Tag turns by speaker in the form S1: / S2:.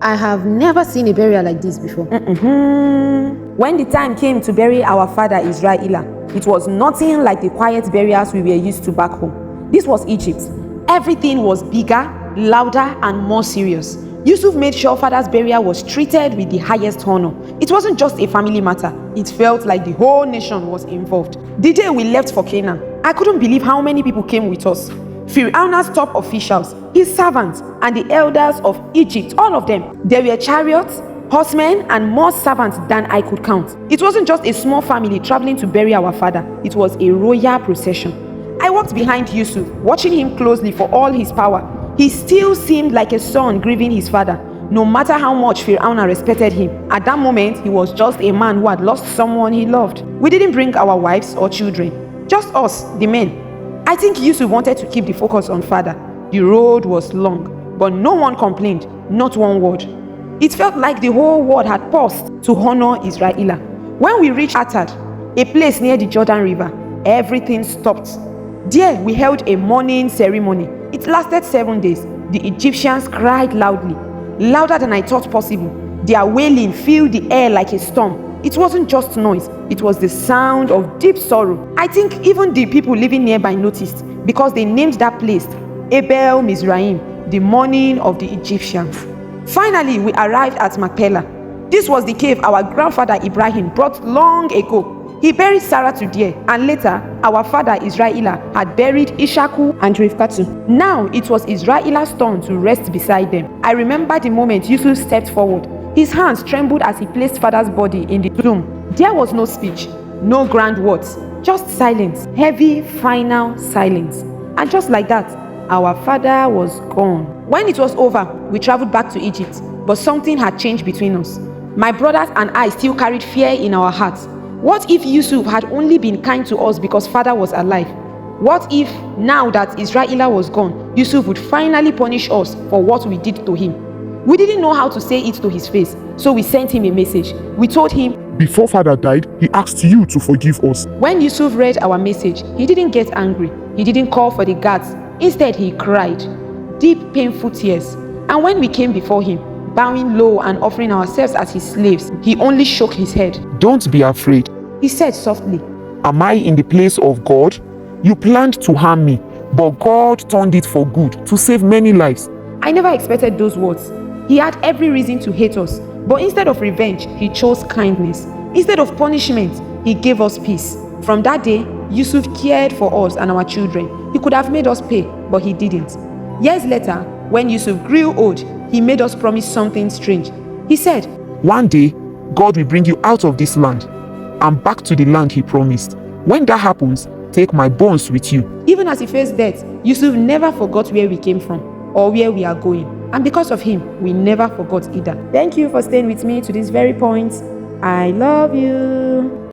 S1: I have never seen a burial like this before.
S2: When the time came to bury our father Israel, it was nothing like the quiet burials we were used to back home. This was Egypt. Everything was bigger, louder, and more serious. Yusuf made sure father's burial was treated with the highest honor. It wasn't just a family matter. It felt like the whole nation was involved. The day we left for Canaan, I couldn't believe how many people came with us. Pharaoh's top officials, his servants, and the elders of Egypt, all of them. There were chariots, horsemen, and more servants than I could count. It wasn't just a small family traveling to bury our father. It was a royal procession. I walked behind Yusuf, watching him closely for all his power. He still seemed like a son grieving his father, no matter how much Pharaoh respected him. At that moment, he was just a man who had lost someone he loved. We didn't bring our wives or children, just us, the men. I think Yusuf wanted to keep the focus on father. The road was long, but no one complained, not one word. It felt like the whole world had paused to honor Israel. When we reached Atad, a place near the Jordan River, everything stopped. There, we held a mourning ceremony. It lasted 7 days. The Egyptians cried loudly, louder than I thought possible. Their wailing filled the air like a storm. It wasn't just noise, it was the sound of deep sorrow. I think even the people living nearby noticed, because they named that place Abel Mizraim, the mourning of the Egyptians. Finally, we arrived at Machpelah. This was the cave our grandfather Ibrahim brought long ago. He buried Sarah to there, and later, our father Israel had buried Ishaku and Rivkatu. Now, it was Israel's turn to rest beside them. I remember the moment Yusuf stepped forward. His hands trembled as he placed father's body in the tomb. There was no speech, no grand words, just silence, heavy, final silence. And just like that, our father was gone. When it was over, we traveled back to Egypt, but something had changed between us. My brothers and I still carried fear in our hearts. What if Yusuf had only been kind to us because father was alive? What if, now that Israel was gone, Yusuf would finally punish us for what we did to him? We didn't know how to say it to his face, so we sent him a message. We told him,
S3: before father died, he asked you to forgive us.
S2: When Yusuf read our message, he didn't get angry. He didn't call for the guards. Instead, he cried, deep, painful tears. And when we came before him, bowing low and offering ourselves as his slaves, he only shook his head.
S3: Don't be afraid,
S2: he said softly.
S3: Am I in the place of God? You planned to harm me, but God turned it for good, to save many lives.
S2: I never expected those words. He had every reason to hate us, but instead of revenge, he chose kindness. Instead of punishment, he gave us peace. From that day, Yusuf cared for us and our children. He could have made us pay, but he didn't. Years later, when Yusuf grew old, he made us promise something strange. He said,
S3: one day, God will bring you out of this land and back to the land he promised. When that happens, take my bones with you.
S2: Even as he faced death, Yusuf never forgot where we came from or where we are going. And because of him, we never forgot either. Thank you for staying with me to this very point. I love you.